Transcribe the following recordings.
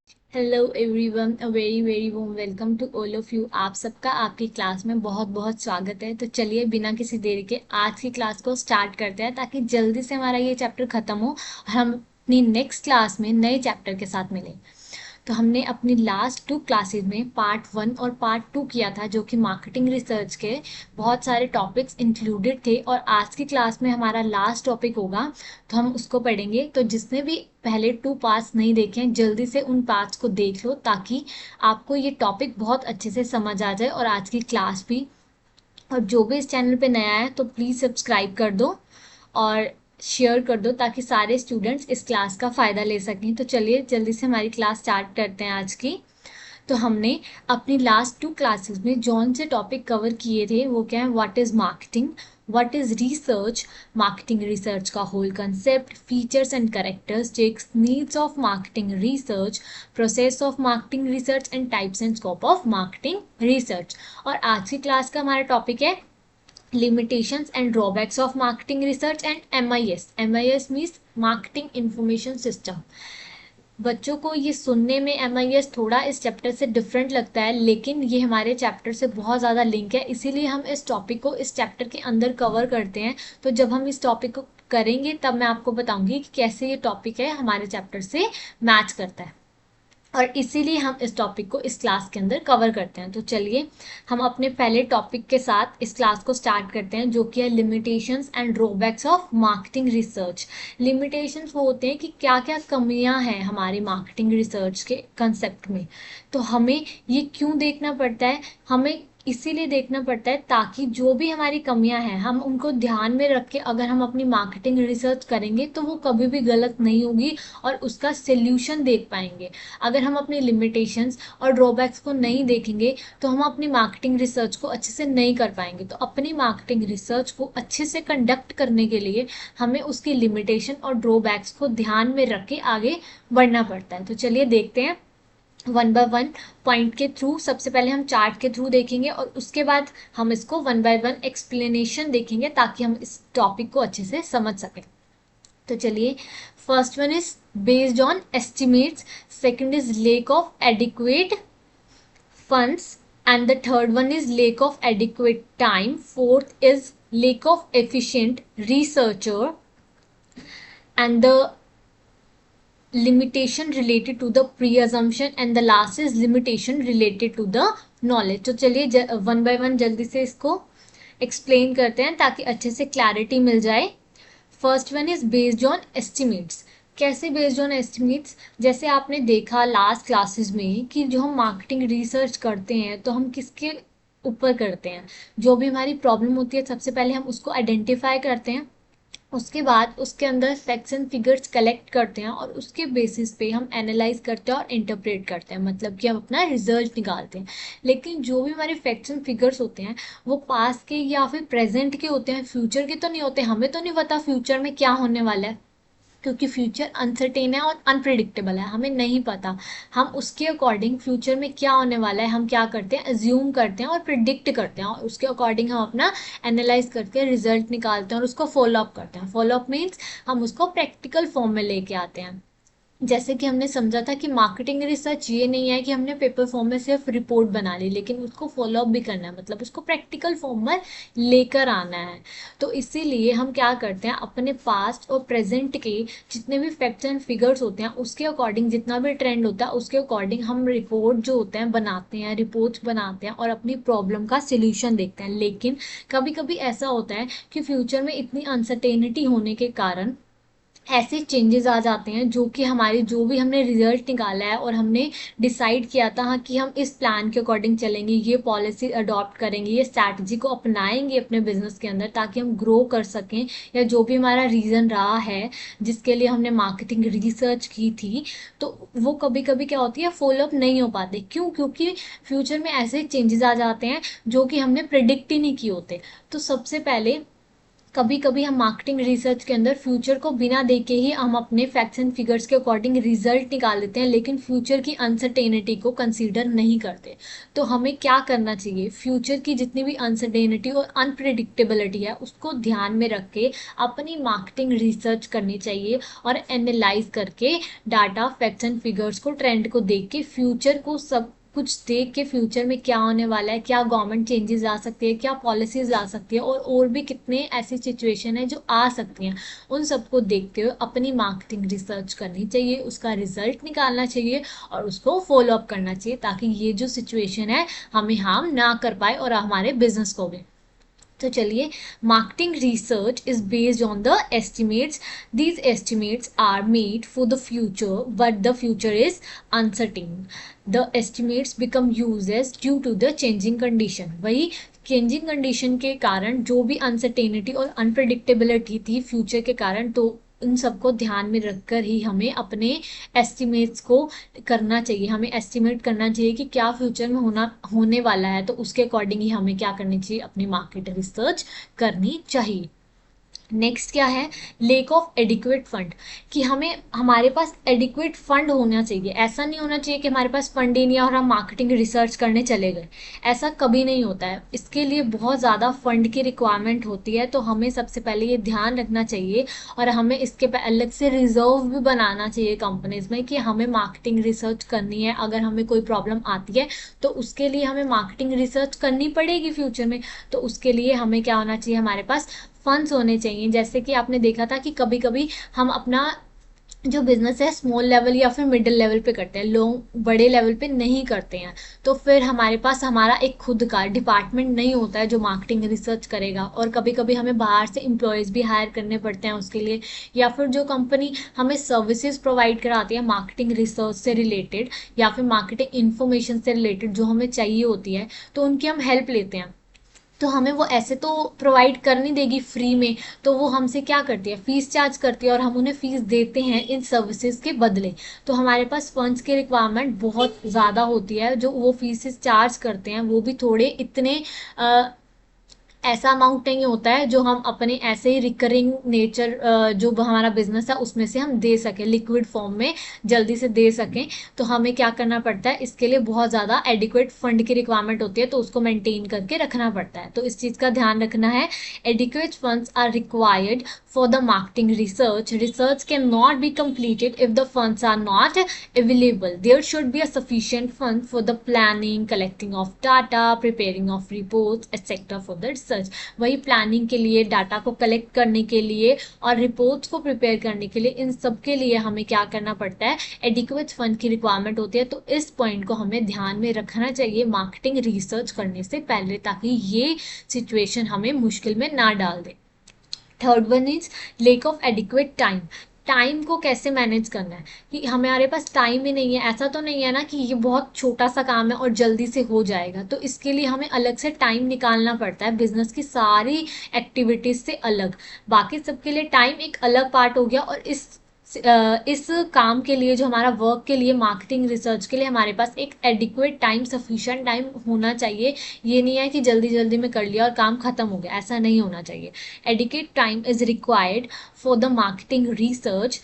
Hello everyone, a very very warm welcome to all of you. आप सबका आपकी class में बहुत बहुत स्वागत है। तो चलिए बिना किसी देरी के आज की क्लास को स्टार्ट करते हैं ताकि जल्दी से हमारा ये चैप्टर खत्म हो और हम अपनी नेक्स्ट क्लास में नए चैप्टर के साथ मिलें। तो हमने अपनी लास्ट 2 क्लासेस में पार्ट 1 और पार्ट 2 किया था, जो कि मार्केटिंग रिसर्च के बहुत सारे टॉपिक्स इंक्लूडेड थे, और आज की क्लास में हमारा लास्ट टॉपिक होगा, तो हम उसको पढ़ेंगे। तो जिसने भी पहले 2 पार्ट्स नहीं देखे हैं, जल्दी से उन पार्ट्स को देख लो ताकि आपको ये टॉपिक बहुत अच्छे से समझ आ जाए और आज की क्लास भी। और जो भी इस चैनल पे नया है तो प्लीज़ सब्सक्राइब कर दो और शेयर कर दो ताकि सारे स्टूडेंट्स इस क्लास का फ़ायदा ले सकें। तो चलिए जल्दी से हमारी क्लास स्टार्ट करते हैं आज की। तो हमने अपनी लास्ट 2 क्लासेस में जौन से टॉपिक कवर किए थे वो क्या है, what is marketing, what is research, marketing research का whole concept, features and characteristics, needs of marketing research, process of marketing research and types and scope of marketing research. और आज की क्लास का हमारा टॉपिक है limitations and drawbacks of marketing research and MIS. MIS means marketing information system. बच्चों को ये सुनने में MIS थोड़ा इस चैप्टर से डिफरेंट लगता है, लेकिन ये हमारे चैप्टर से बहुत ज़्यादा लिंक है, इसीलिए हम इस टॉपिक को इस चैप्टर के अंदर कवर करते हैं। तो जब हम इस टॉपिक को करेंगे तब मैं आपको बताऊंगी कि कैसे ये टॉपिक है हमारे चैप्टर से मैच करता है, और इसीलिए हम इस टॉपिक को इस क्लास के अंदर कवर करते हैं। तो चलिए हम अपने पहले टॉपिक के साथ इस क्लास को स्टार्ट करते हैं, जो कि है limitations and drawbacks of marketing research. Limitations वो होते हैं कि क्या क्या कमियां हैं हमारी मार्केटिंग रिसर्च के कंसेप्ट में। तो हमें ये क्यों देखना पड़ता है, हमें इसीलिए देखना पड़ता है ताकि जो भी हमारी कमियां हैं हम उनको ध्यान में रख के अगर हम अपनी मार्केटिंग रिसर्च करेंगे तो वो कभी भी गलत नहीं होगी और उसका सोल्यूशन देख पाएंगे। अगर हम अपनी लिमिटेशंस और ड्रॉबैक्स को नहीं देखेंगे तो हम अपनी मार्केटिंग रिसर्च को अच्छे से नहीं कर पाएंगे। तो अपनी मार्केटिंग रिसर्च को अच्छे से कंडक्ट करने के लिए हमें उसकी लिमिटेशन और ड्रॉबैक्स को ध्यान में रख के आगे बढ़ना पड़ता है। तो चलिए देखते हैं वन बाय वन पॉइंट के थ्रू। सबसे पहले हम चार्ट के थ्रू देखेंगे और उसके बाद हम इसको वन बाय वन एक्सप्लेनेशन देखेंगे ताकि हम इस टॉपिक को अच्छे से समझ सकें। तो चलिए, first one is based on estimates, second is lack of adequate funds, and the third one is lack of adequate time, fourth is lack of efficient researcher, and the limitation related to the pre-assumption, and the last is limitation related to the knowledge. तो चलिए one by one जल्दी से इसको explain करते हैं ताकि अच्छे से क्लैरिटी मिल जाए। First one is based on estimates. कैसे बेस्ड ऑन एस्टिमेट्स, जैसे आपने देखा लास्ट क्लासेस में कि जो हम मार्केटिंग रिसर्च करते हैं तो हम किसके ऊपर करते हैं, जो भी हमारी प्रॉब्लम होती है सबसे पहले हम उसको आइडेंटिफाई करते हैं, उसके बाद उसके अंदर फैक्ट्स एंड फिगर्स कलेक्ट करते हैं और उसके बेसिस पे हम एनालाइज करते हैं और इंटरप्रेट करते हैं, मतलब कि हम अपना रिजल्ट निकालते हैं। लेकिन जो भी हमारे फैक्ट्स एंड फिगर्स होते हैं वो पास्ट के या फिर प्रेजेंट के होते हैं, फ्यूचर के तो नहीं होते। हमें तो नहीं पता फ्यूचर में क्या होने वाला है, क्योंकि फ्यूचर अनसर्टेन है और अनप्रिडिक्टेबल है, हमें नहीं पता। हम उसके अकॉर्डिंग फ्यूचर में क्या होने वाला है हम क्या करते हैं, अज्यूम करते हैं और प्रिडिक्ट करते हैं, और उसके अकॉर्डिंग हम अपना एनालाइज करके रिजल्ट निकालते हैं और उसको फॉलो अप करते हैं। फॉलो अप मीन्स हम उसको प्रैक्टिकल फॉर्म में लेके आते हैं। जैसे कि हमने समझा था कि मार्केटिंग रिसर्च ये नहीं है कि हमने पेपर फॉर्म में सिर्फ रिपोर्ट बना ली, लेकिन उसको फॉलो अप भी करना है, मतलब उसको प्रैक्टिकल फॉर्म में लेकर आना है। तो इसीलिए हम क्या करते हैं, अपने पास्ट और प्रेजेंट के जितने भी फैक्ट्स एंड फिगर्स होते हैं उसके अकॉर्डिंग, जितना भी ट्रेंड होता है उसके अकॉर्डिंग हम रिपोर्ट जो होते हैं बनाते हैं, रिपोर्ट्स बनाते हैं और अपनी प्रॉब्लम का सोल्यूशन देखते हैं। लेकिन कभी कभी ऐसा होता है कि फ्यूचर में इतनी अनसर्टेनिटी होने के कारण ऐसे चेंजेस आ जाते हैं जो कि हमारी जो भी हमने रिजल्ट निकाला है और हमने डिसाइड किया था हाँ कि हम इस प्लान के अकॉर्डिंग चलेंगे, ये पॉलिसी अडॉप्ट करेंगे, ये स्ट्रैटेजी को अपनाएंगे अपने बिजनेस के अंदर ताकि हम ग्रो कर सकें, या जो भी हमारा रीज़न रहा है जिसके लिए हमने मार्केटिंग रिसर्च की थी, तो वो कभी कभी क्या होती है फॉलो अप नहीं हो पाते। क्यों? क्योंकि फ्यूचर में ऐसे चेंजेस आ जाते हैं जो कि हमने प्रिडिक्ट ही नहीं किए होते। तो सबसे पहले कभी कभी हम मार्केटिंग रिसर्च के अंदर फ्यूचर को बिना देखे ही हम अपने फैक्ट्स एंड फिगर्स के अकॉर्डिंग रिजल्ट निकाल देते हैं, लेकिन फ्यूचर की अनसर्टेनिटी को कंसीडर नहीं करते। तो हमें क्या करना चाहिए, फ्यूचर की जितनी भी अनसर्टेनिटी और अनप्रिडिक्टेबिलिटी है उसको ध्यान में रख के अपनी मार्केटिंग रिसर्च करनी चाहिए और एनालाइज करके डाटा, फैक्ट्स एंड फिगर्स को, ट्रेंड को देख के फ्यूचर को सब कुछ देख के फ्यूचर में क्या होने वाला है, क्या गवर्नमेंट चेंजेस आ सकती है, क्या पॉलिसीज आ सकती है, और भी कितने ऐसी सिचुएशन है जो आ सकती हैं, उन सबको देखते हुए अपनी मार्केटिंग रिसर्च करनी चाहिए, उसका रिजल्ट निकालना चाहिए और उसको फॉलो अप करना चाहिए, ताकि ये जो सिचुएशन है हमें हार्म ना कर पाए और हमारे बिजनेस को भी। तो चलिए, marketing research is based on the estimates. These estimates are made for the future but the future is uncertain. The estimates become यूजेस due to the changing condition. वही चेंजिंग कंडीशन के कारण जो भी अनसर्टेनिटी और अनप्रडिक्टेबिलिटी थी future के कारण, तो उन सबको ध्यान में रखकर ही हमें अपने एस्टिमेट्स को करना चाहिए। हमें एस्टिमेट करना चाहिए कि क्या फ्यूचर में होने वाला है, तो उसके अकॉर्डिंग ही हमें क्या करनी चाहिए, अपनी मार्केट रिसर्च करनी चाहिए। नेक्स्ट क्या है, लेक ऑफ एडिक्वेट फंड, कि हमें हमारे पास एडिक्वेट फंड होना चाहिए। ऐसा नहीं होना चाहिए कि हमारे पास फंड ही नहीं है और हम मार्केटिंग रिसर्च करने चले गए, ऐसा कभी नहीं होता है। इसके लिए बहुत ज़्यादा फंड की रिक्वायरमेंट होती है, तो हमें सबसे पहले ये ध्यान रखना चाहिए और हमें इसके अलग से रिजर्व भी बनाना चाहिए कंपनीज में कि हमें मार्केटिंग रिसर्च करनी है। अगर हमें कोई प्रॉब्लम आती है तो उसके लिए हमें मार्केटिंग रिसर्च करनी पड़ेगी फ्यूचर में, तो उसके लिए हमें क्या होना चाहिए, हमारे पास फंड्स होने चाहिए। जैसे कि आपने देखा था कि कभी कभी हम अपना जो बिजनेस है स्मॉल लेवल या फिर मिडिल लेवल पे करते हैं, लोग बड़े लेवल पे नहीं करते हैं, तो फिर हमारे पास हमारा एक खुद का डिपार्टमेंट नहीं होता है जो मार्केटिंग रिसर्च करेगा, और कभी कभी हमें बाहर से एम्प्लॉयज़ भी हायर करने पड़ते हैं उसके लिए, या फिर जो कंपनी हमें सर्विसेज प्रोवाइड कराती है मार्केटिंग रिसर्च से रिलेटेड या फिर मार्केटिंग इन्फॉर्मेशन से रिलेटेड जो हमें चाहिए होती है, तो उनकी हम हेल्प लेते हैं। तो हमें वो ऐसे तो प्रोवाइड कर नहीं देगी फ्री में, तो वो हमसे क्या करती है, फीस चार्ज करती है और हम उन्हें फीस देते हैं इन सर्विसेज के बदले। तो हमारे पास फंड्स की रिक्वायरमेंट बहुत ज़्यादा होती है, जो वो फीसेस चार्ज करते हैं वो भी थोड़े इतने ऐसा अमाउंट नहीं होता है जो हम अपने ऐसे ही रिकरिंग नेचर जो हमारा बिजनेस है उसमें से हम दे सकें, लिक्विड फॉर्म में जल्दी से दे सकें। तो हमें क्या करना पड़ता है, इसके लिए बहुत ज़्यादा एडिक्वेट फंड की रिक्वायरमेंट होती है, तो उसको मेंटेन करके रखना पड़ता है। तो इस चीज़ का ध्यान रखना है। Adequate funds are required for the marketing research. Research can not be completed if the funds are not available. There should be a sufficient fund for the planning, collecting of data, preparing of reports, etc. for the research. वही planning के लिए, data को collect करने के लिए और reports को prepare करने के लिए, इन सब के लिए हमें क्या करना पड़ता है, एडिक्वेट फंड की रिक्वायरमेंट होती है। तो इस पॉइंट को हमें ध्यान में रखना चाहिए मार्केटिंग रिसर्च करने से पहले, ताकि ये सिचुएशन हमें मुश्किल में ना डाल दे। Third one is lack of adequate time. Time को कैसे मैनेज करना है, कि हमारे पास टाइम ही नहीं है। ऐसा तो नहीं है ना कि ये बहुत छोटा सा काम है और जल्दी से हो जाएगा, तो इसके लिए हमें अलग से टाइम निकालना पड़ता है बिजनेस की सारी एक्टिविटीज से अलग। बाकी सबके लिए टाइम एक अलग पार्ट हो गया, और इस काम के लिए, जो हमारा वर्क के लिए, मार्केटिंग रिसर्च के लिए हमारे पास एक एडिक्वेट टाइम, सफिशिएंट टाइम होना चाहिए। ये नहीं है कि जल्दी जल्दी में कर लिया और काम खत्म हो गया, ऐसा नहीं होना चाहिए। Adequate time is required for the marketing research.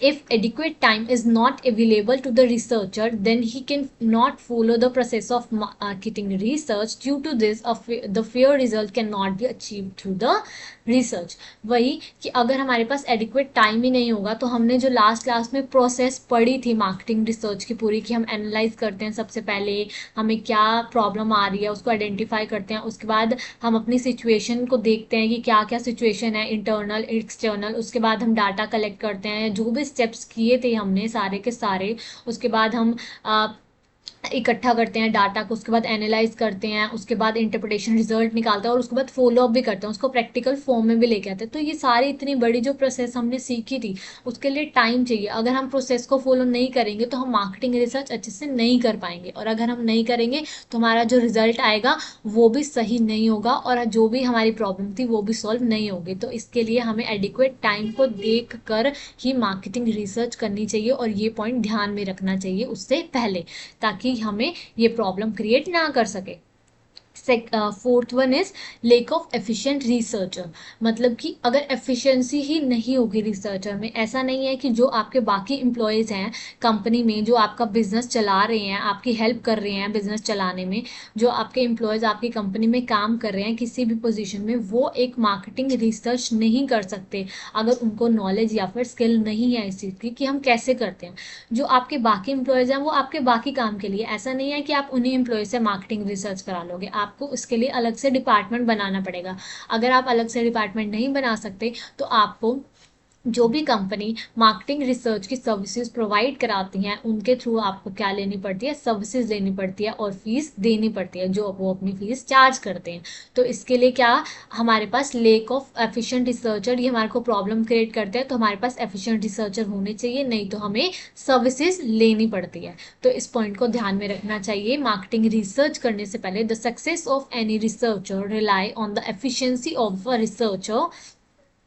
If adequate time is not available to the researcher, then he can not follow the process of marketing research. Due to this, the fair result cannot be achieved through the research. वही कि अगर हमारे पास adequate time ही नहीं होगा, तो हमने जो last class में प्रोसेस पढ़ी थी मार्केटिंग रिसर्च की पूरी, कि हम एनालाइज करते हैं सबसे पहले हमें क्या प्रॉब्लम आ रही है, उसको आइडेंटिफाई करते हैं, उसके बाद हम अपनी सिचुएशन को देखते हैं कि क्या क्या सिचुएशन है, इंटरनल एक्सटर्नल, उसके बाद हम डाटा कलेक्ट करते हैं, जो भी स्टेप्स किए थे हमने सारे के सारे, उसके बाद हम इकट्ठा करते हैं डाटा को, उसके बाद एनालाइज करते हैं, उसके बाद इंटरप्रिटेशन रिजल्ट निकालते हैं और उसके बाद फॉलो अप भी करते हैं, उसको प्रैक्टिकल फॉर्म में भी लेके आते हैं। तो ये सारी इतनी बड़ी जो प्रोसेस हमने सीखी थी, उसके लिए टाइम चाहिए। अगर हम प्रोसेस को फॉलो नहीं करेंगे तो हम मार्केटिंग रिसर्च अच्छे से नहीं कर पाएंगे, और अगर हम नहीं करेंगे तो हमारा जो रिजल्ट आएगा वो भी सही नहीं होगा, और जो भी हमारी प्रॉब्लम थी वो भी सॉल्व नहीं होगी। तो इसके लिए हमें एडिक्वेट टाइम को देख कर ही मार्केटिंग रिसर्च करनी चाहिए, और ये पॉइंट ध्यान में रखना चाहिए उससे पहले, ताकि हमें ये प्रॉब्लम क्रिएट ना कर सके। Fourth one is lack of efficient researcher, मतलब कि अगर एफिशिएंसी ही नहीं होगी रिसर्चर में, ऐसा नहीं है कि जो आपके बाकी एम्प्लॉयज़ हैं कंपनी में, जो आपका बिजनेस चला रहे हैं, आपकी हेल्प कर रहे हैं बिजनेस चलाने में, जो आपके एम्प्लॉयज़ आपकी कंपनी में काम कर रहे हैं किसी भी पोजीशन में, वो एक मार्केटिंग रिसर्च नहीं कर सकते अगर उनको नॉलेज या फिर स्किल नहीं है इस चीज़ की कि हम कैसे करते हैं। जो आपके बाकी एम्प्लॉयज़ हैं वो आपके बाकी काम के लिए, ऐसा नहीं है कि आप उन्हीं एम्प्लॉय से मार्केटिंग रिसर्च करा लोगे, आपको उसके लिए अलग से डिपार्टमेंट बनाना पड़ेगा। अगर आप अलग से डिपार्टमेंट नहीं बना सकते तो आपको जो भी कंपनी मार्केटिंग रिसर्च की सर्विसेज प्रोवाइड कराती हैं उनके थ्रू आपको क्या लेनी पड़ती है, सर्विसेज लेनी पड़ती है और फीस देनी पड़ती है, जो वो अपनी फीस चार्ज करते हैं। तो इसके लिए क्या हमारे पास लेक ऑफ एफिशिएंट रिसर्चर, ये हमारे को प्रॉब्लम क्रिएट करते हैं। तो हमारे पास एफिशिएंट रिसर्चर होने चाहिए, नहीं तो हमें सर्विसेज लेनी पड़ती है। तो इस पॉइंट को ध्यान में रखना चाहिए। मार्केटिंग रिसर्च करने से पहले the success of any researcher rely on the efficiency of a researcher.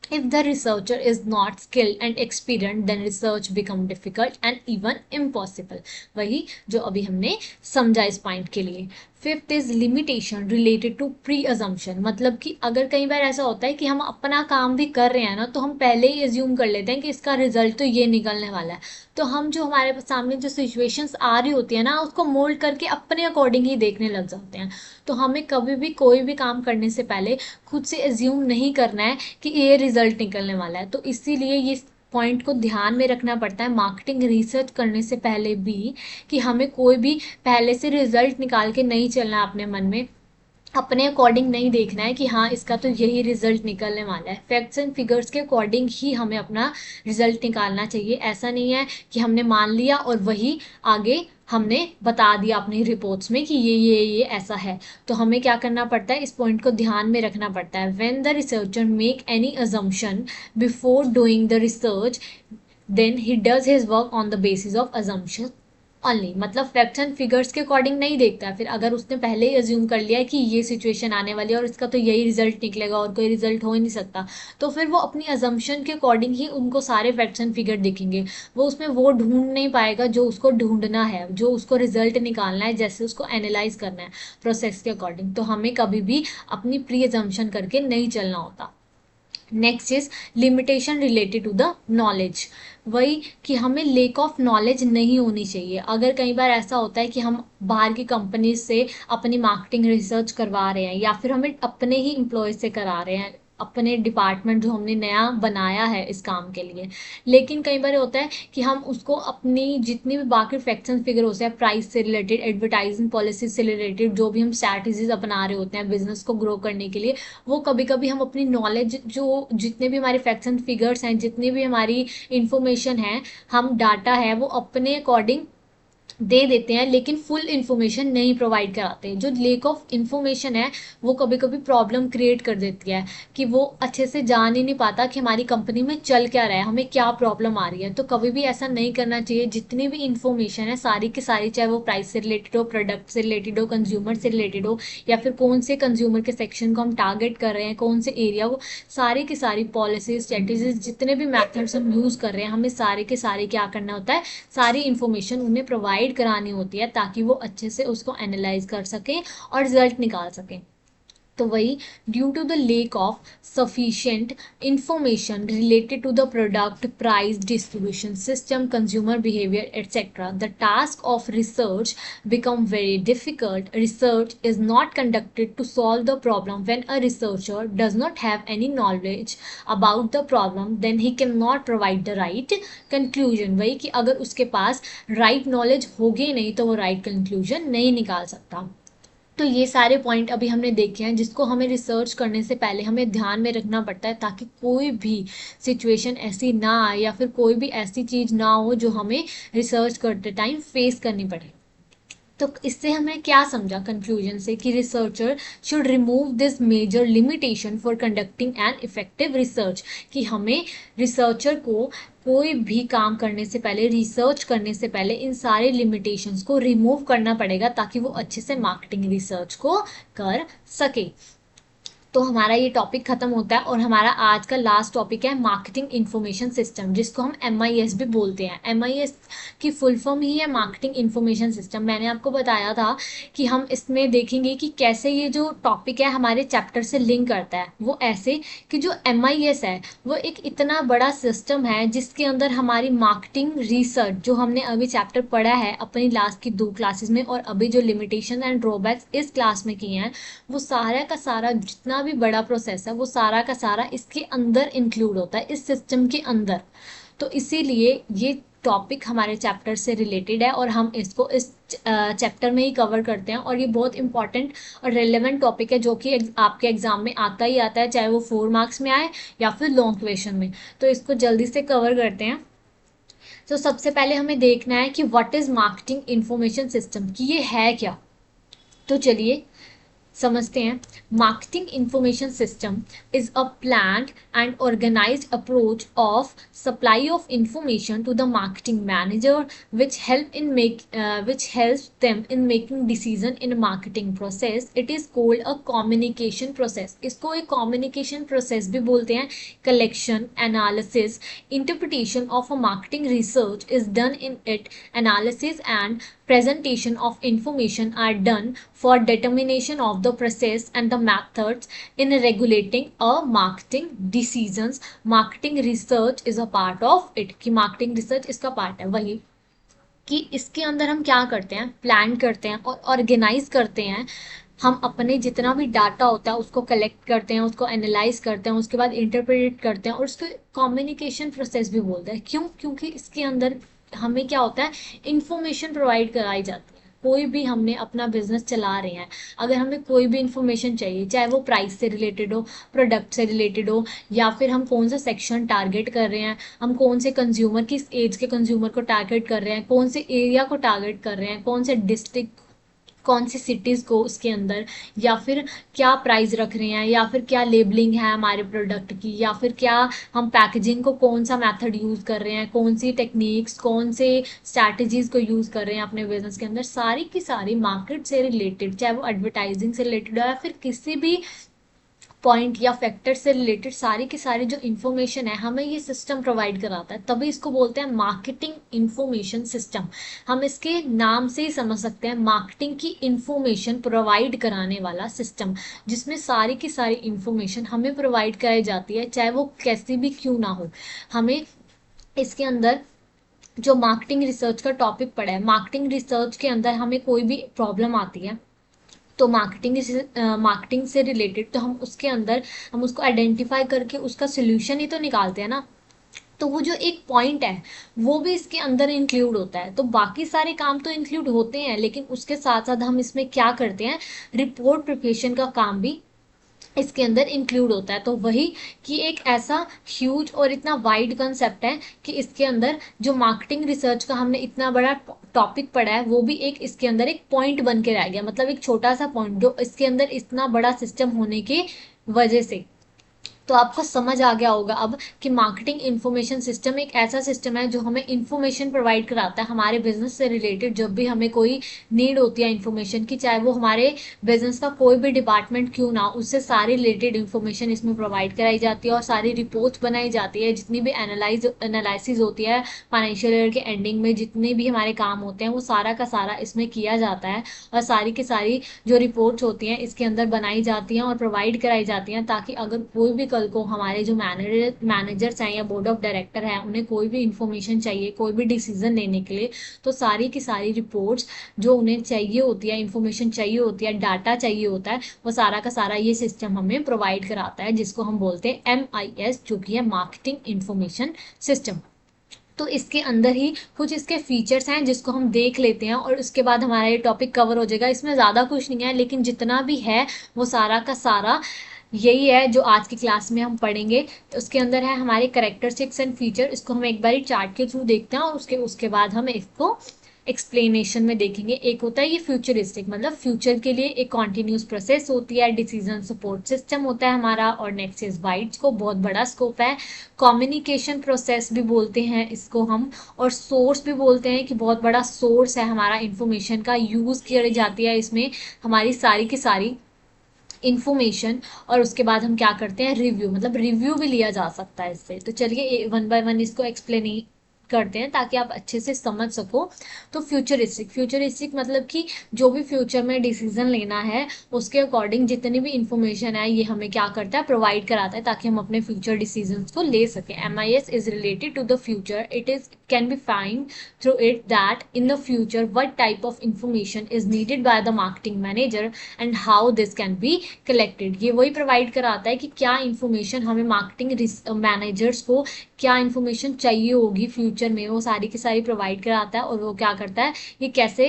If the researcher is not skilled and experienced, then research become difficult and even impossible. वही जो अभी हमने समझा इस पॉइंट के लिए। Fifth is limitation related to pre assumption, मतलब कि अगर कई बार ऐसा होता है कि हम अपना काम भी कर रहे हैं ना, तो हम पहले ही एज्यूम कर लेते हैं कि इसका रिजल्ट तो ये निकलने वाला है, तो हम जो हमारे सामने जो सिचुएशंस आ रही होती है ना, उसको मोल्ड करके अपने अकॉर्डिंग ही देखने लग जाते हैं। तो हमें कभी भी कोई भी काम करने से पहले खुद से एज्यूम नहीं करना है कि ये रिजल्ट निकलने वाला है। तो इसीलिए ये पॉइंट को ध्यान में रखना पड़ता है मार्केटिंग रिसर्च करने से पहले भी, कि हमें कोई भी पहले से रिजल्ट निकाल के नहीं चलना है, अपने मन में अपने अकॉर्डिंग नहीं देखना है कि हाँ इसका तो यही रिजल्ट निकलने वाला है। फैक्ट्स एंड फिगर्स के अकॉर्डिंग ही हमें अपना रिजल्ट निकालना चाहिए। ऐसा नहीं है कि हमने मान लिया और वही आगे हमने बता दिया अपनी रिपोर्ट्स में कि ये ऐसा है। तो हमें क्या करना पड़ता है, इस पॉइंट को ध्यान में रखना पड़ता है। When the researcher make any assumption before doing the research, then he does his work on the basis of assumption only, मतलब फैक्ट्स एंड फिगर्स के अकॉर्डिंग नहीं देखता है। फिर अगर उसने पहले ही अज्यूम कर लिया है कि ये सिचुएशन आने वाली है और इसका तो यही रिजल्ट निकलेगा और कोई रिजल्ट हो ही नहीं सकता, तो फिर वो अपनी अजम्पशन के अकॉर्डिंग ही उनको सारे फैक्ट्स एंड फिगर दिखेंगे। वो उसमें वो ढूंढ नहीं पाएगा जो उसको ढूंढना है, जो उसको रिजल्ट निकालना है, जैसे उसको एनालाइज करना है प्रोसेस के अकॉर्डिंग। तो हमें कभी भी अपनी प्री अजम्पशन करके नहीं चलना होता। Next is limitation related to the knowledge, वही कि हमें लेक ऑफ नॉलेज नहीं होनी चाहिए। अगर कई बार ऐसा होता है कि हम बाहर की कंपनी से अपनी मार्केटिंग रिसर्च करवा रहे हैं या फिर हमें अपने ही एम्प्लॉय से करा रहे हैं, अपने डिपार्टमेंट जो हमने नया बनाया है इस काम के लिए, लेकिन कई बार होता है कि हम उसको अपनी जितनी भी बाकी फैक्ट्स एंड फिगर होते हैं, प्राइस से रिलेटेड, एडवर्टाइजिंग पॉलिसी से रिलेटेड, जो भी हम स्ट्रैटेजीज अपना रहे होते हैं बिजनेस को ग्रो करने के लिए, वो कभी कभी हम अपनी नॉलेज, जो जितने भी हमारे फैक्ट्स एंड फिगर्स हैं, जितनी भी हमारी इंफॉर्मेशन है, हम डाटा है, वो अपने अकॉर्डिंग दे देते हैं, लेकिन फुल इन्फॉर्मेशन नहीं प्रोवाइड कराते। जो लेक ऑफ इन्फॉर्मेशन है वो कभी कभी प्रॉब्लम क्रिएट कर देती है कि वो अच्छे से जान ही नहीं पाता कि हमारी कंपनी में चल क्या रहा है, हमें क्या प्रॉब्लम आ रही है। तो कभी भी ऐसा नहीं करना चाहिए। जितनी भी इन्फॉर्मेशन है सारी की सारी, चाहे वो प्राइस से रिलेटेड हो, प्रोडक्ट से रिलेटेड हो, कंज्यूमर से रिलेटेड हो, या फिर कौन से कंज्यूमर के सेक्शन को हम टारगेट कर रहे हैं, कौन से एरिया, वो सारी की सारी पॉलिसीज, स्ट्रेटेजीज, जितने भी मैथड्स हम यूज़ कर रहे हैं, हमें सारे के सारे क्या करना होता है, सारी इन्फॉर्मेशन उन्हें प्रोवाइड करानी होती है ताकि वो अच्छे से उसको एनालाइज कर सकें और रिजल्ट निकाल सकें। तो वही, due to the lack of sufficient information related to the product, price, distribution system, consumer behaviour etcetera, the task of research become very difficult. Research is not conducted to solve the problem. When a researcher does not have any knowledge about the problem, then he cannot provide the right conclusion. वही कि अगर उसके पास right knowledge होगी नहीं तो वो right conclusion नहीं निकाल सकता। तो ये सारे पॉइंट अभी हमने देखे हैं जिसको हमें रिसर्च करने से पहले हमें ध्यान में रखना पड़ता है, ताकि कोई भी सिचुएशन ऐसी ना आए या फिर कोई भी ऐसी चीज़ ना हो जो हमें रिसर्च करते टाइम फेस करनी पड़े। तो इससे हमें क्या समझा कंक्लूजन से, कि researcher should remove this major limitation for conducting an effective research, कि हमें रिसर्चर को कोई भी काम करने से पहले, रिसर्च करने से पहले इन सारे लिमिटेशंस को रिमूव करना पड़ेगा ताकि वो अच्छे से मार्केटिंग रिसर्च को कर सके। तो हमारा ये टॉपिक खत्म होता है और हमारा आज का लास्ट टॉपिक है मार्केटिंग इंफॉर्मेशन सिस्टम, जिसको हम MIS भी बोलते हैं। MIS की फुल फॉर्म ही है मार्केटिंग इंफॉर्मेशन सिस्टम। मैंने आपको बताया था कि हम इसमें देखेंगे कि कैसे ये जो टॉपिक है हमारे चैप्टर से लिंक करता है। वो ऐसे कि जो MIS है वो एक इतना बड़ा सिस्टम है जिसके अंदर हमारी मार्केटिंग रिसर्च, जो हमने अभी चैप्टर पढ़ा है अपनी लास्ट की 2 क्लासेस में, और अभी जो लिमिटेशन एंड ड्रॉबैक्स इस क्लास में किए हैं, वो सारा का सारा जितना भी बड़ा प्रोसेस है वो सारा का सारा इसके अंदर इंक्लूड होता है, इस सिस्टम के अंदर। तो इसीलिए ये टॉपिक हमारे चैप्टर से रिलेटेड है और हम इसको इस चैप्टर में ही कवर करते हैं। और ये बहुत इंपॉर्टेंट और रेलेवेंट टॉपिक है जो कि आपके एग्जाम में आता ही आता है, चाहे वो 4 मार्क्स में आए या फिर लॉन्ग क्वेश्चन में। तो इसको जल्दी से कवर करते हैं। तो सबसे पहले हमें देखना है कि what is marketing information system, कि ये है क्या। तो चलिए समझते हैं। Marketing information system is a planned and organised approach of supply of information to the marketing manager which helps them in making decision in marketing process. It is called a communication process. इसको एक communication process भी बोलते हैं। Collection, analysis, interpretation of a marketing research is done in it. Analysis and presentation of information are done for determination of the process and the methods in regulating a marketing decisions. Marketing research is a part of it, कि marketing research इसका part है। वही कि इसके अंदर हम क्या करते हैं, प्लान करते हैं और ऑर्गेनाइज करते हैं। हम अपने जितना भी डाटा होता है उसको कलेक्ट करते हैं, उसको एनालाइज करते हैं, उसके बाद इंटरप्रेट करते हैं, और उसको कम्युनिकेशन प्रोसेस भी बोलते हैं। क्यों? क्योंकि इसके अंदर हमें क्या होता है, इंफॉर्मेशन प्रोवाइड कराई जाती है। कोई भी हमने अपना बिजनेस चला रहे हैं, अगर हमें कोई भी इंफॉर्मेशन चाहिए, चाहे वो प्राइस से रिलेटेड हो, प्रोडक्ट से रिलेटेड हो, या फिर हम कौन सा सेक्शन टारगेट कर रहे हैं, हम कौन से कंज्यूमर, किस एज के कंज्यूमर को टारगेट कर रहे हैं, कौन से एरिया को टारगेट कर रहे हैं, कौन से डिस्ट्रिक्ट, कौन सी सिटीज़ को उसके अंदर, या फिर क्या प्राइस रख रहे हैं, या फिर क्या लेबलिंग है हमारे प्रोडक्ट की, या फिर क्या हम पैकेजिंग को कौन सा मेथड यूज़ कर रहे हैं, कौन सी टेक्निक्स, कौन से स्ट्रैटेजीज को यूज़ कर रहे हैं अपने बिजनेस के अंदर, सारी की सारी मार्केट से रिलेटेड, चाहे वो एडवर्टाइजिंग से रिलेटेड हो या फिर किसी भी पॉइंट या फैक्टर से रिलेटेड, सारी की सारी जो इन्फॉर्मेशन है हमें ये सिस्टम प्रोवाइड कराता है। तभी इसको बोलते हैं मार्केटिंग इन्फॉर्मेशन सिस्टम। हम इसके नाम से ही समझ सकते हैं, मार्केटिंग की इन्फॉर्मेशन प्रोवाइड कराने वाला सिस्टम, जिसमें सारी की सारी इन्फॉर्मेशन हमें प्रोवाइड कराई जाती है, चाहे वो कैसी भी क्यों ना हो। हमें इसके अंदर जो मार्केटिंग रिसर्च का टॉपिक पड़ा है, मार्केटिंग रिसर्च के अंदर हमें कोई भी प्रॉब्लम आती है तो मार्केटिंग से रिलेटेड, तो हम उसके अंदर हम उसको आइडेंटिफाई करके उसका सोल्यूशन ही तो निकालते हैं ना। तो वो जो एक पॉइंट है वो भी इसके अंदर इंक्लूड होता है। तो बाकी सारे काम तो इंक्लूड होते हैं, लेकिन उसके साथ साथ हम इसमें क्या करते हैं, रिपोर्ट प्रिपरेशन का काम भी इसके अंदर इंक्लूड होता है। तो वही कि एक ऐसा ह्यूज और इतना वाइड कंसेप्ट है कि इसके अंदर जो मार्केटिंग रिसर्च का हमने इतना बड़ा टॉपिक पढ़ा है वो भी एक इसके अंदर एक पॉइंट बन के रह गया, मतलब एक छोटा सा पॉइंट जो इसके अंदर इतना बड़ा सिस्टम होने की वजह से। तो आपको समझ आ गया होगा अब कि मार्केटिंग इंफॉर्मेशन सिस्टम एक ऐसा सिस्टम है जो हमें इंफॉर्मेशन प्रोवाइड कराता है हमारे बिजनेस से रिलेटेड। जब भी हमें कोई नीड होती है इंफॉर्मेशन की, चाहे वो हमारे बिजनेस का कोई भी डिपार्टमेंट क्यों ना, उससे सारी रिलेटेड इंफॉर्मेशन इसमें प्रोवाइड कराई जाती है और सारी रिपोर्ट्स बनाई जाती है। जितनी भी एनालिसिस होती है फाइनेंशियल ईयर के एंडिंग में, जितने भी हमारे काम होते हैं वो सारा का सारा इसमें किया जाता है, और सारी की सारी जो रिपोर्ट्स होती हैं इसके अंदर बनाई जाती हैं और प्रोवाइड कराई जाती हैं, ताकि अगर कोई भी कल को हमारे जो मैनेजर्स हैं या बोर्ड ऑफ डायरेक्टर हैं उन्हें कोई भी इंफॉर्मेशन चाहिए, कोई भी डिसीजन लेने के लिए, तो सारी की सारी रिपोर्ट्स जो उन्हें चाहिए होती है, इंफॉर्मेशन चाहिए होती है, डाटा चाहिए होता है, वो सारा का सारा ये सिस्टम हमें प्रोवाइड कराता है, जिसको हम बोलते हैं MIS, जो कि है मार्केटिंग इंफॉर्मेशन सिस्टम। तो इसके अंदर ही कुछ इसके फीचर्स हैं जिसको हम देख लेते हैं और उसके बाद हमारा ये टॉपिक कवर हो जाएगा। इसमें ज़्यादा कुछ नहीं है, लेकिन जितना भी है वो सारा का सारा यही है जो आज की क्लास में हम पढ़ेंगे। तो उसके अंदर है हमारे कैरेक्टरिस्टिक्स एंड फीचर, इसको हम एक बार चार्ट के थ्रू देखते हैं और उसके बाद हम इसको एक्सप्लेनेशन में देखेंगे। एक होता है ये फ्यूचरिस्टिक, मतलब फ्यूचर के लिए एक कॉन्टिन्यूस प्रोसेस होती है, डिसीजन सपोर्ट सिस्टम होता है हमारा, और नेक्स्ट इज वाइड स्कोप, बहुत बड़ा स्कोप है। कम्युनिकेशन प्रोसेस भी बोलते हैं इसको हम, और सोर्स भी बोलते हैं कि बहुत बड़ा सोर्स है हमारा इंफॉर्मेशन का, यूज़ की जाती है इसमें हमारी सारी की सारी इंफॉर्मेशन, और उसके बाद हम क्या करते हैं, रिव्यू, मतलब रिव्यू भी लिया जा सकता है इससे। तो चलिए वन बाय वन इसको एक्सप्लेन करते हैं ताकि आप अच्छे से समझ सको। तो फ्यूचरिस्टिक, फ्यूचरिस्टिक मतलब कि जो भी फ्यूचर में डिसीजन लेना है उसके अकॉर्डिंग जितनी भी इंफॉर्मेशन है ये हमें क्या करता है, प्रोवाइड कराता है ताकि हम अपने फ्यूचर डिसीजंस को ले सकें। MIS is related to the future, it is can be find through it that in the future what type of information is needed by the marketing manager and how this can be collected। ये वही provide कराता है कि क्या information हमें marketing managers को क्या information चाहिए होगी फ्यूचर में, वो सारी की सारी प्रोवाइड कराता है। और वो क्या करता है, ये कैसे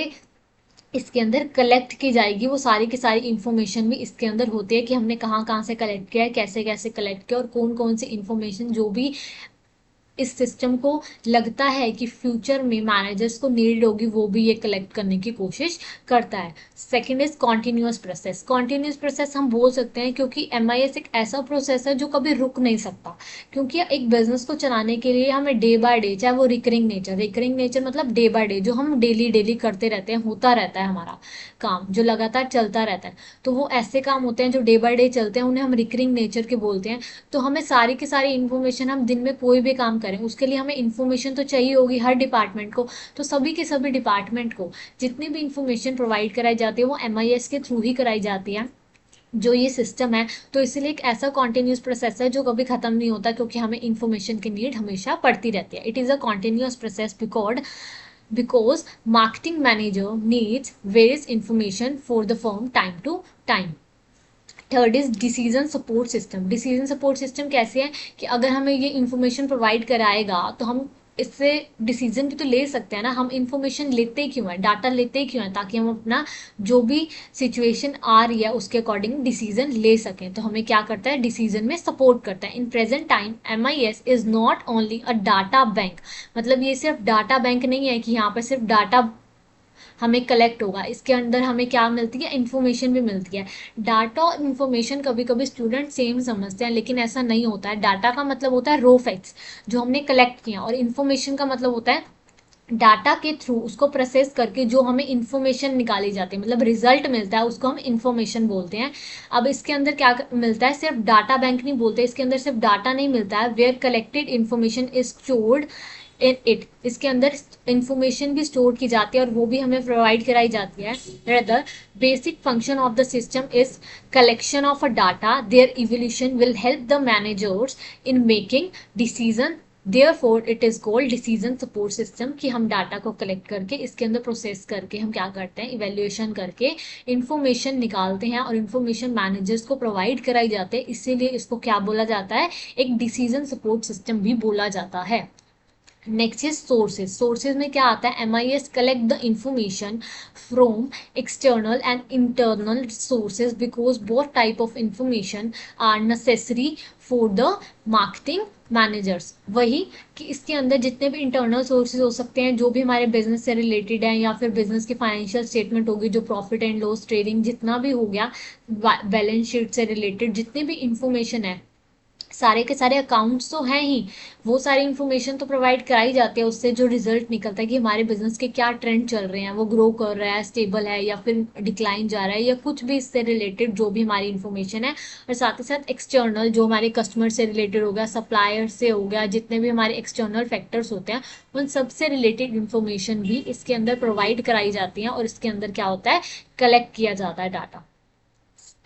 इसके अंदर कलेक्ट की जाएगी, वो सारी की सारी इंफॉर्मेशन भी इसके अंदर होती है कि हमने कहाँ कहाँ से कलेक्ट किया है, कैसे कैसे कलेक्ट किया, और कौन कौन सी इंफॉर्मेशन जो भी इस सिस्टम को लगता है कि फ्यूचर में मैनेजर्स को नीड होगी वो भी ये कलेक्ट करने की कोशिश करता है। Second is continuous process. Continuous process हम बोल सकते हैं क्योंकि MIS एक ऐसा प्रोसेस है जो कभी रुक नहीं सकता, क्योंकि एक बिजनेस को चलाने के लिए हमें डे बाय डे, चाहे वो रिकरिंग नेचर मतलब डे बाय डे जो हम डेली डेली करते रहते हैं, होता रहता है हमारा काम जो लगातार चलता रहता है, तो वो ऐसे काम होते हैं जो डे बाय डे चलते हैं, उन्हें हम रिकरिंग नेचर के बोलते हैं। तो हमें सारी की सारी इन्फॉर्मेशन, हम दिन में कोई भी काम करें उसके लिए हमें इन्फॉर्मेशन तो चाहिए होगी हर डिपार्टमेंट को। तो सभी के सभी डिपार्टमेंट को जितनी भी इन्फॉर्मेशन प्रोवाइड कराई जाती है वो MIS के थ्रू ही कराई जाती है, जो ये सिस्टम है। तो इसलिए एक ऐसा कॉन्टिन्यूस प्रोसेस है जो कभी खत्म नहीं होता, क्योंकि हमें इन्फॉर्मेशन की नीड हमेशा पड़ती रहती है। It is a continuous process because marketing manager needs various information for the firm time to time। Third is decision support system. Decision support system कैसे है कि अगर हमें ये इंफॉर्मेशन प्रोवाइड कराएगा तो हम इससे डिसीजन भी तो ले सकते हैं ना। हम इंफॉर्मेशन लेते ही क्यों है, डाटा लेते ही क्यों है, ताकि हम अपना जो भी सिचुएशन आ रही है उसके अकॉर्डिंग डिसीजन ले सकें। तो हमें क्या करता है, डिसीजन में सपोर्ट करता है। In present time MIS is not only a data bank, मतलब ये सिर्फ डाटा बैंक नहीं है कि यहाँ पर सिर्फ डाटा हमें कलेक्ट होगा, इसके अंदर हमें क्या मिलती है, इन्फॉर्मेशन भी मिलती है। डाटा और इन्फॉर्मेशन कभी कभी स्टूडेंट सेम समझते हैं, लेकिन ऐसा नहीं होता है। डाटा का मतलब होता है रो फैक्ट्स जो हमने कलेक्ट किया, और इन्फॉर्मेशन का मतलब होता है डाटा के थ्रू उसको प्रोसेस करके जो हमें इन्फॉर्मेशन निकाली जाती है, मतलब रिजल्ट मिलता है, उसको हम इन्फॉर्मेशन बोलते हैं। अब इसके अंदर क्या मिलता है, सिर्फ डाटा बैंक नहीं बोलते, इसके अंदर सिर्फ डाटा नहीं मिलता है। Where collected information is stored in it, इसके अंदर इंफॉर्मेशन भी स्टोर की जाती है और वो भी हमें प्रोवाइड कराई जाती है। Rather basic function of the system is collection of a data, their evolution will help the managers in making decision, therefore it is called decision support system. कि हम डाटा को कलेक्ट करके इसके अंदर प्रोसेस करके हम क्या करते हैं, इवेल्युएशन करके इंफॉर्मेशन निकालते हैं और इंफॉर्मेशन मैनेजर्स को प्रोवाइड कराई जाती है, इसीलिए इसको क्या बोला जाता है, एक डिसीजन सपोर्ट सिस्टम भी बोला जाता है। Next is sources. सोर्सेज में क्या आता है, MIS collect the information from external and internal sources because both type of information are necessary for the marketing managers. वही कि इसके अंदर जितने भी इंटरनल सोर्सेज हो सकते हैं जो भी हमारे बिजनेस से रिलेटेड है, या फिर बिजनेस की फाइनेंशियल स्टेटमेंट होगी, जो प्रॉफिट एंड लॉस ट्रेडिंग जितना भी हो गया, बैलेंस शीट से रिलेटेड जितनी भी इंफॉर्मेशन है, सारे के सारे अकाउंट्स तो हैं ही, वो सारी इन्फॉर्मेशन तो प्रोवाइड कराई जाती है। उससे जो रिजल्ट निकलता है कि हमारे बिजनेस के क्या ट्रेंड चल रहे हैं, वो ग्रो कर रहा है, स्टेबल है, या फिर डिक्लाइन जा रहा है, या कुछ भी इससे रिलेटेड जो भी हमारी इन्फॉर्मेशन है। और साथ ही साथ एक्सटर्नल जो हमारे कस्टमर से रिलेटेड हो गया, सप्लायर से हो गया, जितने भी हमारे एक्सटर्नल फैक्टर्स होते हैं उन सबसे रिलेटेड इन्फॉर्मेशन भी इसके अंदर प्रोवाइड कराई जाती है, और इसके अंदर क्या होता है, कलेक्ट किया जाता है data.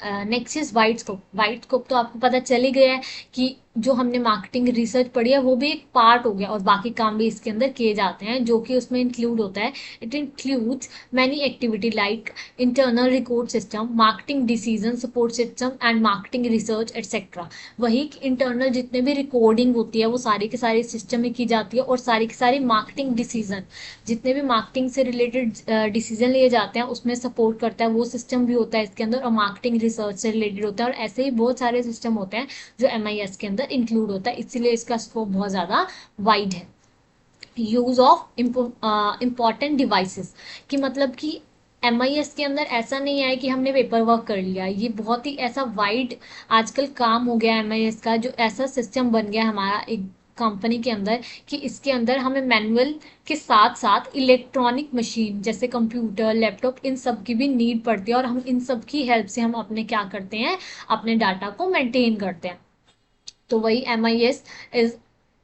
Next is wide scope. Wide scope तो आपको पता चल ही गया है कि जो हमने मार्केटिंग रिसर्च पढ़ी है वो भी एक पार्ट हो गया, और बाकी काम भी इसके अंदर किए जाते हैं जो कि उसमें इंक्लूड होता है। It includes many activity like internal record system, marketing decision support system and marketing research etcetera. वही इंटरनल जितने भी रिकॉर्डिंग होती है वो सारी के सारी सिस्टम में की जाती है, और सारी की सारी मार्केटिंग डिसीजन जितने भी मार्केटिंग से रिलेटेड डिसीजन लिए जाते हैं उसमें सपोर्ट करता है, वो सिस्टम भी होता है इसके अंदर, और मार्केटिंग रिसर्च से रिलेटेड होता है। और ऐसे ही बहुत सारे सिस्टम होते हैं जो MIS के अंदर इंक्लूड होता है, इसीलिए इसका स्कोप बहुत ज़्यादा वाइड है। यूज ऑफ इम्पॉर्टेंट डिवाइसेस, कि मतलब कि MIS के अंदर ऐसा नहीं है कि हमने पेपर वर्क कर लिया, ये बहुत ही ऐसा वाइड आजकल काम हो गया है MIS का, जो ऐसा सिस्टम बन गया हमारा एक कंपनी के अंदर कि इसके अंदर हमें मैनुअल के साथ साथ इलेक्ट्रॉनिक मशीन जैसे कंप्यूटर, लैपटॉप, इन सब की भी नीड पड़ती है और हम इन सब की हेल्प से हम अपने क्या करते हैं, अपने डाटा को मेंटेन करते हैं। तो वही MIS is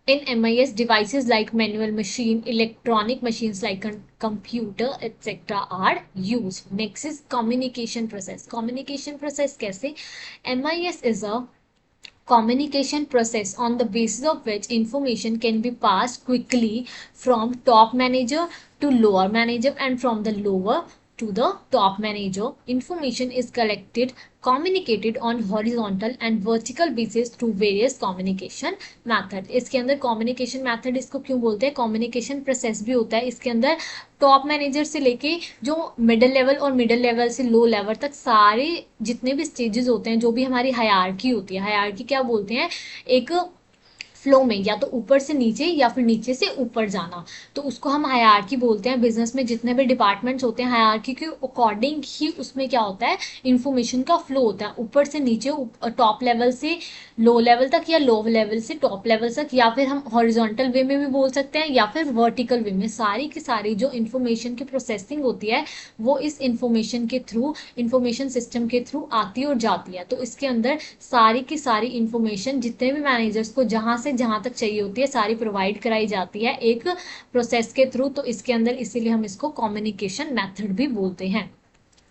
in MIS devices like manual machine, electronic machines like computer etc are used. Next is communication process. Communication process कैसे? MIS is a communication process on the basis of which information can be passed quickly from top manager to lower manager and from the lower to the top manager. Information is collected, communicated on horizontal and vertical basis through various communication method. इसके अंदर communication method इसको क्यों बोलते हैं, communication process भी होता है इसके अंदर। टॉप मैनेजर से लेके जो मिडिल लेवल और मिडिल लेवल से लो लेवल तक सारे जितने भी स्टेजेस होते हैं, जो भी हमारी हायरार्की होती है, हायरार्की क्या बोलते हैं, एक फ्लो में या तो ऊपर से नीचे या फिर नीचे से ऊपर जाना, तो उसको हम हायरार्की बोलते हैं। बिजनेस में जितने भी डिपार्टमेंट्स होते हैं हायरार्की के अकॉर्डिंग ही उसमें क्या होता है, इंफॉर्मेशन का फ्लो होता है ऊपर से नीचे, टॉप लेवल से लो लेवल तक या लो लेवल से टॉप लेवल तक, या फिर हम हॉरिजॉन्टल वे में भी बोल सकते हैं या फिर वर्टिकल वे में। सारी की सारी जो इंफॉर्मेशन की प्रोसेसिंग होती है वो इस इंफॉर्मेशन के थ्रू, इंफॉर्मेशन सिस्टम के थ्रू आती और जाती है। तो इसके अंदर सारी की सारी इंफॉर्मेशन जितने भी मैनेजर्स को जहां से जहां तक चाहिए होती है सारी प्रोवाइड कराई जाती है एक प्रोसेस के थ्रू। तो इसके अंदर इसीलिए हम इसको कम्युनिकेशन मेथड भी बोलते हैं।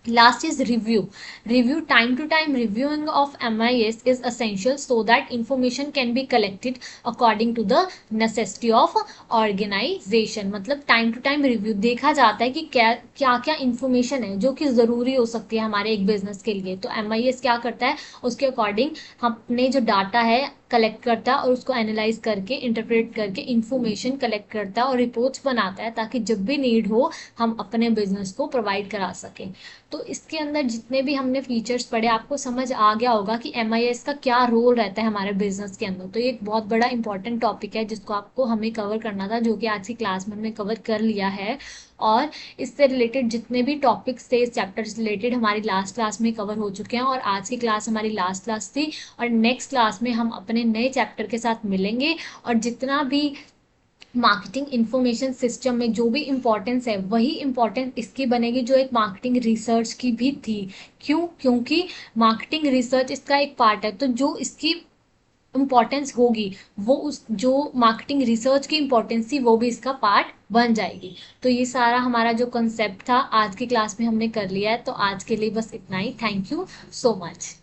Last is review. Review, time to time reviewing of MIS is essential so that information can be collected according to the necessity of organization. मतलब time to time review देखा जाता है कि क्या क्या क्या इंफॉर्मेशन है जो कि ज़रूरी हो सकती है हमारे एक बिजनेस के लिए। तो MIS क्या करता है, उसके अकॉर्डिंग अपने जो डाटा है कलेक्ट करता है और उसको एनालाइज करके इंटरप्रेट करके इंफॉर्मेशन कलेक्ट करता है और रिपोर्ट्स बनाता है ताकि जब भी नीड हो हम अपने बिजनेस को प्रोवाइड करा सकें। तो इसके अंदर जितने भी हमने फीचर्स पढ़े आपको समझ आ गया होगा कि MIS का क्या रोल रहता है हमारे बिजनेस के अंदर। तो ये एक बहुत बड़ा इंपॉर्टेंट टॉपिक है जिसको आपको हमें कवर करना था, जो कि आज की क्लास में हमने कवर कर लिया है। और इससे रिलेटेड जितने भी टॉपिक्स थे इस चैप्टर से रिलेटेड हमारी लास्ट क्लास में कवर हो चुके हैं और आज की क्लास हमारी लास्ट क्लास थी। और नेक्स्ट क्लास में हम अपने नए चैप्टर के साथ मिलेंगे और जितना भी मार्केटिंग इंफॉर्मेशन सिस्टम में जो भी इम्पोर्टेंस है वही इम्पोर्टेंस इसकी बनेगी जो एक मार्केटिंग रिसर्च की भी थी। क्यों? क्योंकि मार्केटिंग रिसर्च इसका एक पार्ट है, तो जो इसकी इम्पोर्टेंस होगी वो उस जो मार्केटिंग रिसर्च की इम्पोर्टेंस थी वो भी इसका पार्ट बन जाएगी। तो ये सारा हमारा जो कंसेप्ट था आज की क्लास में हमने कर लिया है। तो आज के लिए बस इतना ही। Thank you so much.